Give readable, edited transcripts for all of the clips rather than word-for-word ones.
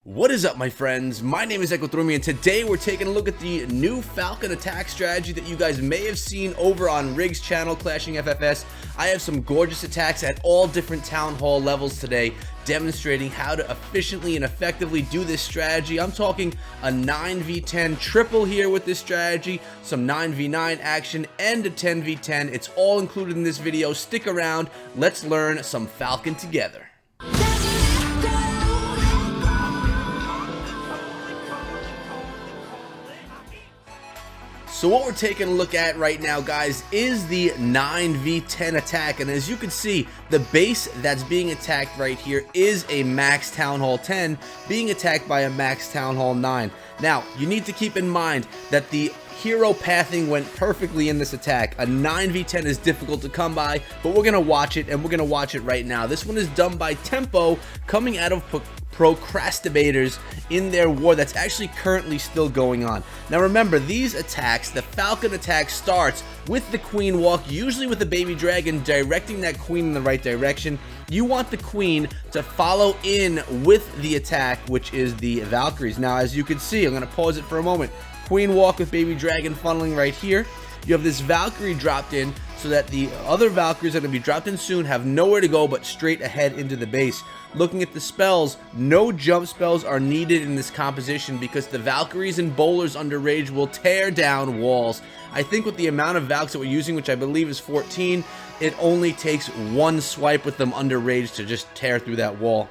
What is up, my friends? My name is Echothromi, and today we're taking a look at the new Falcon attack strategy that you guys may have seen over on Rig's channel, Clashing FFS. I have some gorgeous attacks at all different town hall levels today, demonstrating how to efficiently and effectively do this strategy. I'm talking a 9v10 triple here with this strategy, some 9v9 action, and a 10v10. It's all included in this video. Stick around. Let's learn some Falcon together. So what we're taking a look at right now, guys, is the 9v10 attack, and as you can see, the base that's being attacked right here is a max Town Hall 10 being attacked by a max Town Hall 9. Now, you need to keep in mind that the hero pathing went perfectly in this attack. A 9v10 is difficult to come by, but we're going to watch it, and we're going to watch it right now. This one is done by Tempo, coming out of procrastinators in their war that's actually currently still going on. Now remember, these attacks, the Falcon attack starts with the queen walk, usually with the baby dragon directing that queen in the right direction. You want the queen to follow in with the attack, which is the Valkyries. Now, as you can see, I'm going to pause it for a moment. Queen walk with baby dragon funneling right here. You have this Valkyrie dropped in so that the other Valkyries that are going to be dropped in soon have nowhere to go but straight ahead into the base. Looking at the spells, no jump spells are needed in this composition because the Valkyries and bowlers under rage will tear down walls. I think with the amount of Valks that we're using, which I believe is 14, it only takes one swipe with them under rage to just tear through that wall.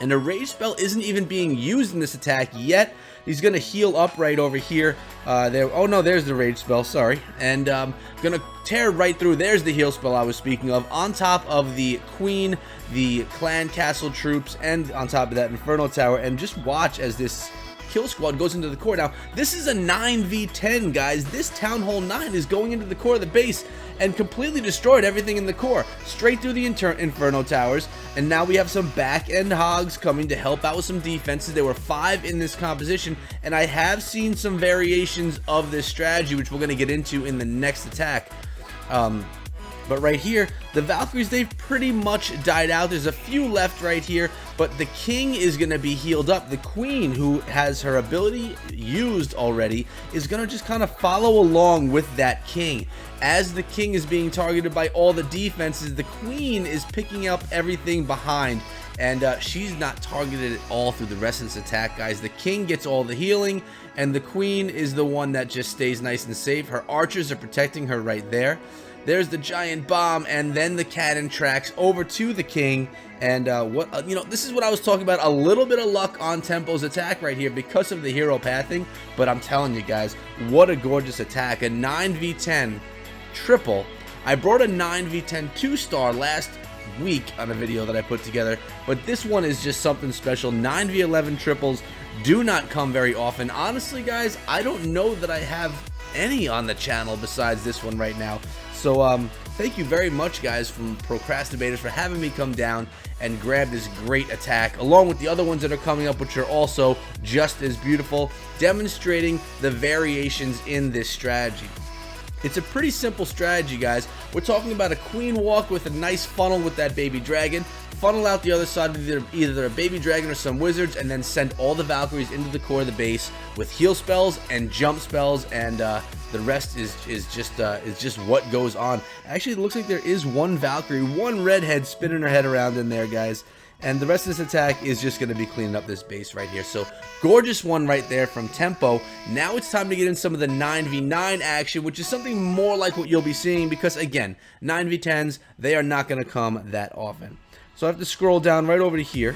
And a rage spell isn't even being used in this attack yet. He's going to heal up right over here. Oh no, there's the rage spell, sorry. And going to tear right through. There's the heal spell I was speaking of. On top of the queen, the clan castle troops, and on top of that inferno tower. And just watch as this kill squad goes into the core. Now, this is a 9v10, guys. This Town Hall 9 is going into the core of the base and completely destroyed everything in the core, straight through the inferno towers. And now we have some back end hogs coming to help out with some defenses. There were 5 in this composition, and I have seen some variations of this strategy, which we're going to get into in the next attack. But right here, the Valkyries, they've pretty much died out. There's a few left right here, but the king is going to be healed up. The queen, who has her ability used already, is going to just kind of follow along with that king. As the king is being targeted by all the defenses, the queen is picking up everything behind. And she's not targeted at all through the rest of this attack, guys. The king gets all the healing, and the queen is the one that just stays nice and safe. Her archers are protecting her right there. There's the giant bomb, and then the cannon tracks over to the king. And this is what I was talking about, a little bit of luck on Tempo's attack right here because of the hero pathing. But I'm telling you guys, what a gorgeous attack. A 9v10 triple. I brought a 9v10 2-star last week on a video that I put together, but this one is just something special. 9v11 triples do not come very often. Honestly, guys, I don't know that I have any on the channel besides this one right now. So thank you very much, guys, from Procrastinators, for having me come down and grab this great attack, along with the other ones that are coming up, which are also just as beautiful, demonstrating the variations in this strategy. It's a pretty simple strategy, guys. We're talking about a queen walk with a nice funnel with that baby dragon, funnel out the other side with either a baby dragon or some wizards, and then send all the Valkyries into the core of the base with heal spells and jump spells, and the rest is just what goes on. Actually, it looks like there is one Valkyrie, one redhead spinning her head around in there, guys. And the rest of this attack is just going to be cleaning up this base right here. So, gorgeous one right there from Tempo. Now it's time to get in some of the 9v9 action, which is something more like what you'll be seeing because, again, 9v10s, they are not going to come that often. So I have to scroll down right over to here.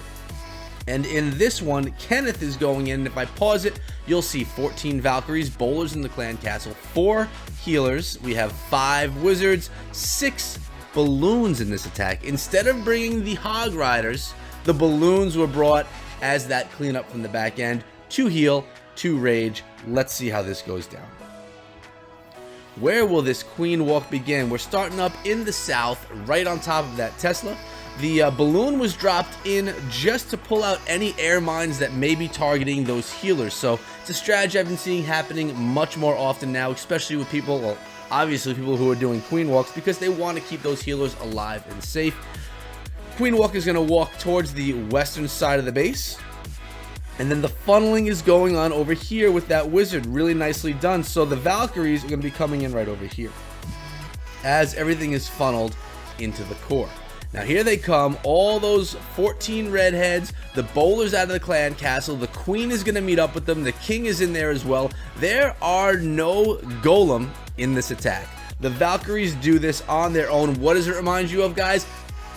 And in this one, Kenneth is going in. If I pause it, you'll see 14 Valkyries, bowlers in the clan castle, 4 healers. We have 5 wizards, 6 balloons in this attack. Instead of bringing the hog riders, the balloons were brought as that cleanup from the back end. 2 heal, 2 rage. Let's see how this goes down. Where will this queen walk begin? We're starting up in the south, right on top of that Tesla. The balloon was dropped in just to pull out any air mines that may be targeting those healers. So it's a strategy I've been seeing happening much more often now, especially with people, well, obviously people who are doing queen walks, because they want to keep those healers alive and safe. Queen walk is going to walk towards the western side of the base. And then the funneling is going on over here with that wizard, really nicely done. So the Valkyries are going to be coming in right over here as everything is funneled into the core. Now here they come, all those 14 redheads, the bowlers out of the clan castle, the queen is going to meet up with them, the king is in there as well. There are no golem in this attack. The Valkyries do this on their own. What does it remind you of, guys?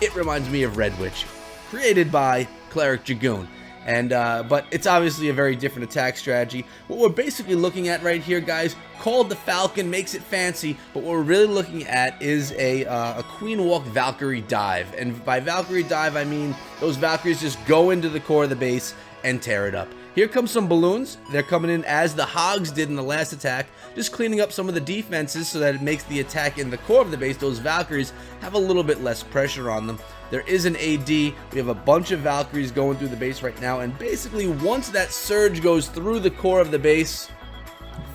It reminds me of Red Witch, created by Cleric Dragoon. And but it's obviously a very different attack strategy. What we're basically looking at right here, guys, called the Falcon, makes it fancy, but what we're really looking at is a Queen Walk Valkyrie dive. And by Valkyrie dive, I mean those Valkyries just go into the core of the base and tear it up. Here comes some balloons. They're coming in as the Hogs did in the last attack, just cleaning up some of the defenses so that it makes the attack in the core of the base, those Valkyries, have a little bit less pressure on them. There is an AD. We have a bunch of Valkyries going through the base right now, and basically once that surge goes through the core of the base,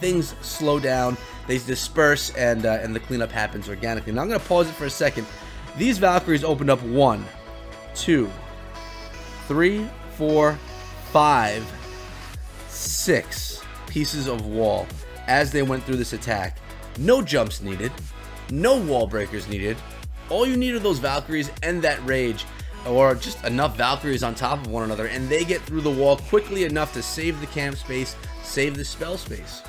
things slow down, they disperse, and the cleanup happens organically. Now I'm going to pause it for a second. These Valkyries opened up 1, 2, 3, 4, 5, 6 pieces of wall as they went through this attack. No jumps needed, no wall breakers needed. All you need are those Valkyries and that rage, or just enough Valkyries on top of one another, and they get through the wall quickly enough to save the camp space, save the spell space.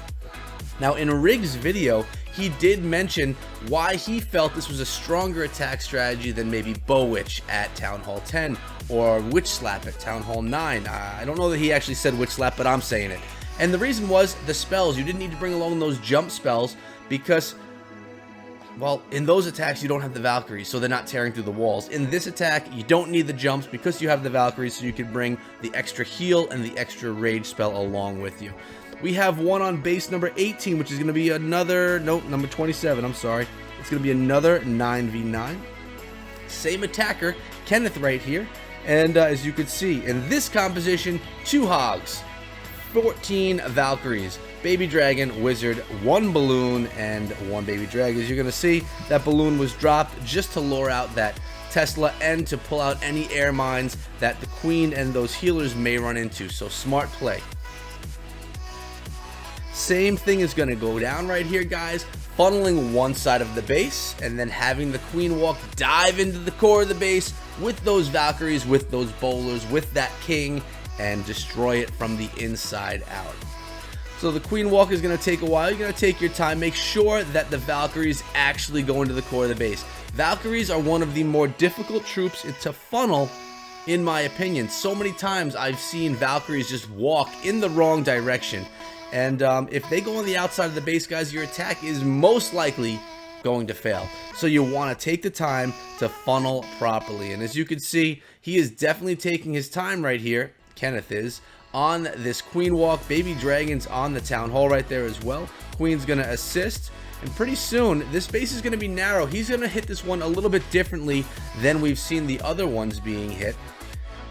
Now in Rig's video, he did mention why he felt this was a stronger attack strategy than maybe Bow Witch at Town Hall 10 or Witch Slap at Town Hall 9. I don't know that he actually said Witch Slap, but I'm saying it. And the reason was the spells. You didn't need to bring along those jump spells because, well, in those attacks, you don't have the Valkyries, so they're not tearing through the walls. In this attack, you don't need the jumps because you have the Valkyries, so you can bring the extra heal and the extra rage spell along with you. We have one on base number 18, which is going to be another, nope, number 27, I'm sorry. It's going to be another 9v9. Same attacker, Kenneth right here. And as you can see, in this composition, 2 Hogs, 14 Valkyries, Baby Dragon, Wizard, 1 balloon, and 1 Baby Dragon. As you're going to see, that balloon was dropped just to lure out that Tesla and to pull out any air mines that the Queen and those healers may run into. So smart play. Same thing is going to go down right here, guys. Funneling one side of the base and then having the Queen Walk dive into the core of the base with those Valkyries, with those bowlers, with that King, and destroy it from the inside out. So the Queen Walk is going to take a while. You're going to take your time. Make sure that the Valkyries actually go into the core of the base. Valkyries are one of the more difficult troops to funnel, in my opinion. So many times I've seen Valkyries just walk in the wrong direction. And if they go on the outside of the base, guys, your attack is most likely going to fail. So you want to take the time to funnel properly. And as you can see, he is definitely taking his time right here. Kenneth is on this Queen Walk. Baby Dragon's on the Town Hall right there as well. Queen's going to assist. And pretty soon, this base is going to be narrow. He's going to hit this one a little bit differently than we've seen the other ones being hit.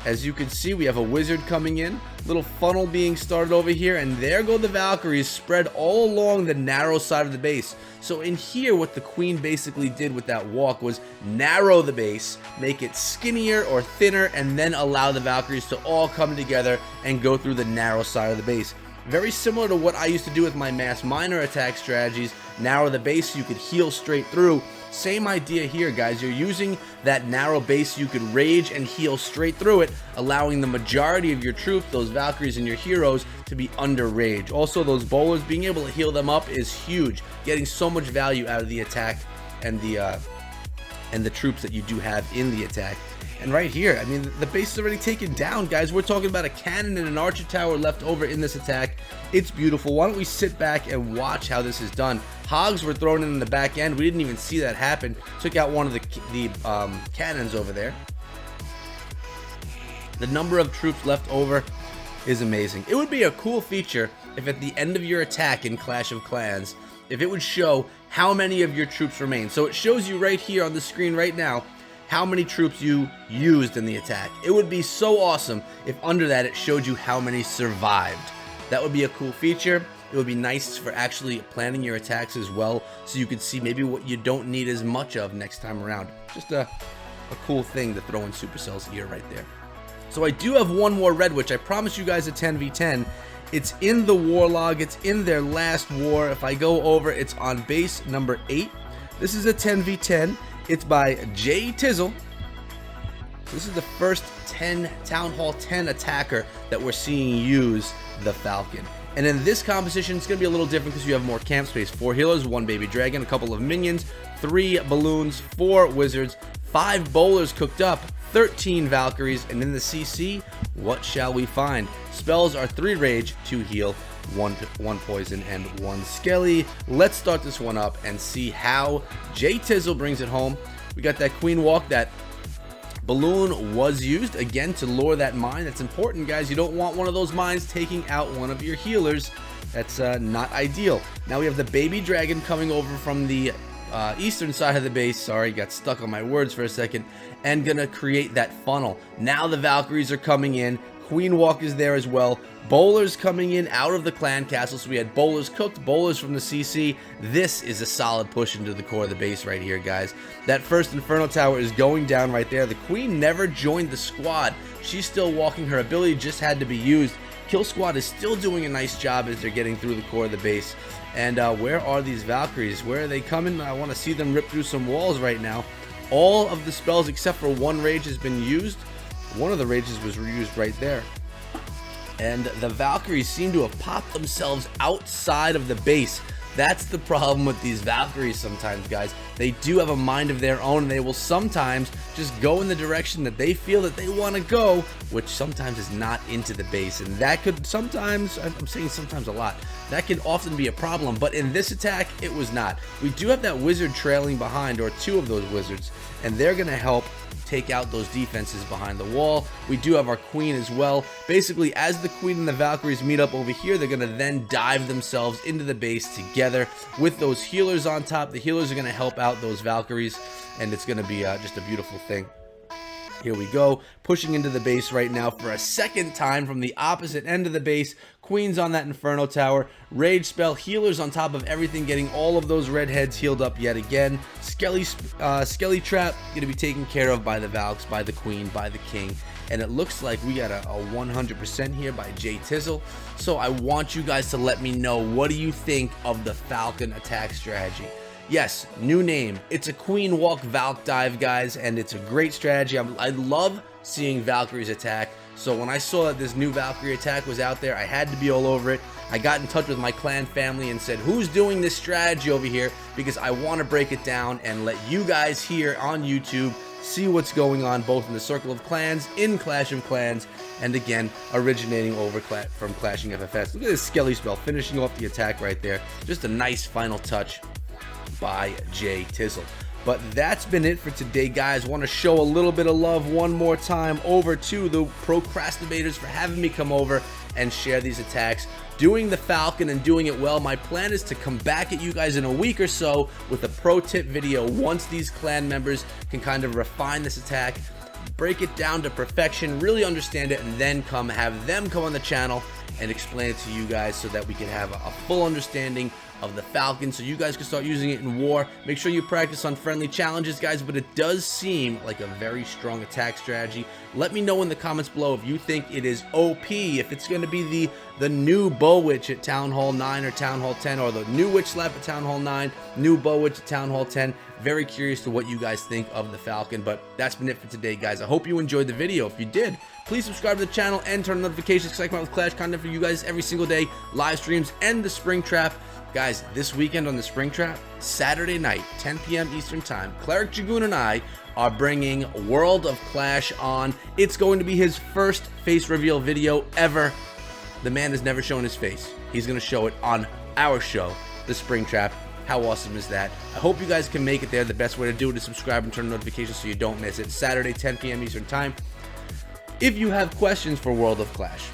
As you can see, we have a Wizard coming in, little funnel being started over here, and there go the Valkyries spread all along the narrow side of the base. So in here, what the Queen basically did with that walk was narrow the base, make it skinnier or thinner, and then allow the Valkyries to all come together and go through the narrow side of the base. Very similar to what I used to do with my mass minor attack strategies. Narrow the base so you could heal straight through. Same idea here, guys. You're using that narrow base so you could rage and heal straight through it, allowing the majority of your troops, those Valkyries and your heroes, to be under rage. Also, those bowlers, being able to heal them up is huge. Getting so much value out of the attack and the troops that you do have in the attack. And right here, I mean, the base is already taken down, guys. We're talking about a cannon and an archer tower left over in this attack. It's beautiful. Why don't we sit back and watch how this is done? Hogs were thrown in the back end. We didn't even see that happen. Took out one of the cannons over there. The number of troops left over is amazing. It would be a cool feature if at the end of your attack in Clash of Clans, if it would show how many of your troops remain. So it shows you right here on the screen right now how many troops you used in the attack. It would be so awesome if under that it showed you how many survived. That would be a cool feature. It would be nice for actually planning your attacks as well, so you could see maybe what you don't need as much of next time around. Just a cool thing to throw in Supercell's ear right there. So I do have one more red witch. I promised you guys a 10v10. It's in the war log. It's in their last war. If I go over, it's on base number 8. This is a 10v10. It's by TH10's. This is the first Town Hall 10 attacker that we're seeing use the Falcon. And in this composition, it's going to be a little different because you have more camp space. 4 healers, 1 baby dragon, a couple of minions, 3 balloons, 4 wizards, 5 bowlers cooked up, 13 Valkyries, and in the CC, what shall we find? Spells are 3 rage, 2 heal, 1 poison, and 1 skelly. Let's start this one up and see how TH10's brings it home. We got that queen walk. That balloon was used again to lure that mine. That's important, guys. You don't want one of those mines taking out one of your healers. That's not ideal. Now we have the baby dragon coming over from the eastern side of the base. Sorry, got stuck on my words for a second. And gonna create that funnel. Now the Valkyries are coming in. Queen walk is there as well. Bowlers coming in out of the clan castle. So we had bowlers cooked, bowlers from the CC. This is a solid push into the core of the base right here, guys. That first Inferno Tower is going down right there. The queen never joined the squad. She's still walking. Her ability just had to be used. Kill squad is still doing a nice job as they're getting through the core of the base. And where are these Valkyries? Where are they coming? I want to see them rip through some walls right now. All of the spells except for 1 rage has been used. One of the rages was reused right there. And the Valkyries seem to have popped themselves outside of the base. That's the problem with these Valkyries sometimes, guys. They do have a mind of their own, and they will sometimes just go in the direction that they feel that they want to go, which sometimes is not into the base. And that could sometimes, I'm saying sometimes a lot, that can often be a problem. But in this attack, it was not. We do have that wizard trailing behind, or 2 of those wizards, and they're going to help take out those defenses behind the wall. We do have our queen as well. Basically, as the queen and the Valkyries meet up over here, they're going to then dive themselves into the base together with those healers on top. The healers are going to help out those Valkyries, and it's going to be just a beautiful thing. Here we go, pushing into the base right now for a second time from the opposite end of the base. Queen's on that Inferno Tower. Rage spell, healers on top of everything, getting all of those red heads healed up yet again. Skelly trap going to be taken care of by the Valks, by the Queen, by the King. And it looks like we got a 100% here by TH10's. So I want you guys to let me know, what do you think of the Falcon attack strategy? Yes, new name. It's a Queen Walk Valk Dive, guys, and it's a great strategy. I love seeing Valkyries attack. So when I saw that this new Valkyrie attack was out there, I had to be all over it. I got in touch with my clan family and said, who's doing this strategy over here? Because I want to break it down and let you guys here on YouTube see what's going on, both in the Circle of Clans, in Clash of Clans, and again, originating over from Clashing FFS. Look at this Skelly spell, finishing off the attack right there. Just a nice final touch by TH10's. But that's been it for today, guys. Want to show a little bit of love one more time over to the procrastinators for having me come over and share these attacks, doing the Falcon and doing it well. My plan is to come back at you guys in a week or so with a pro tip video once these clan members can kind of refine this attack, break it down to perfection, really understand it, and then have them come on the channel and explain it to you guys so that we can have a full understanding of the Falcon, so you guys can start using it in war. Make sure you practice on friendly challenges, guys, but it does seem like a very strong attack strategy. Let me know in the comments below if you think it is OP, if it's going to be the new Bow Witch at Town Hall 9 or Town Hall 10, or the new Witch Slap at Town Hall 9, new Bow Witch at Town Hall 10. Very curious to what you guys think of the Falcon, but that's been it for today, guys. I hope you enjoyed the video. If you did, please subscribe to the channel and turn on notifications because I come out with Clash content for you guys every single day, live streams, and the Spring Trap. Guys, this weekend on the Spring Trap, Saturday night, 10 p.m. Eastern Time, Cleric Dragoon and I are bringing World of Clash on. It's going to be his first face reveal video ever. The man has never shown his face. He's going to show it on our show, the Spring Trap. How awesome is that? I hope you guys can make it there. The best way to do it is subscribe and turn on notifications so you don't miss it. Saturday, 10 p.m. Eastern Time. If you have questions for World of Clash,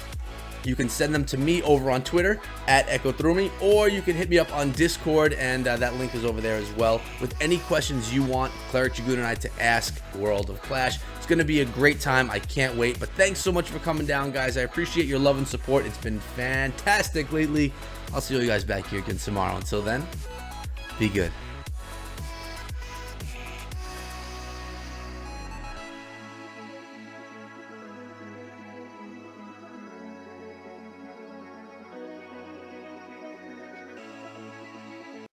you can send them to me over on Twitter at EchoThroughMe, or you can hit me up on Discord, and that link is over there as well, with any questions you want Cleric Dragoon and I to ask World of Clash. It's going to be a great time. I can't wait. But thanks so much for coming down, guys. I appreciate your love and support. It's been fantastic lately. I'll see you guys back here again tomorrow. Until then, be good.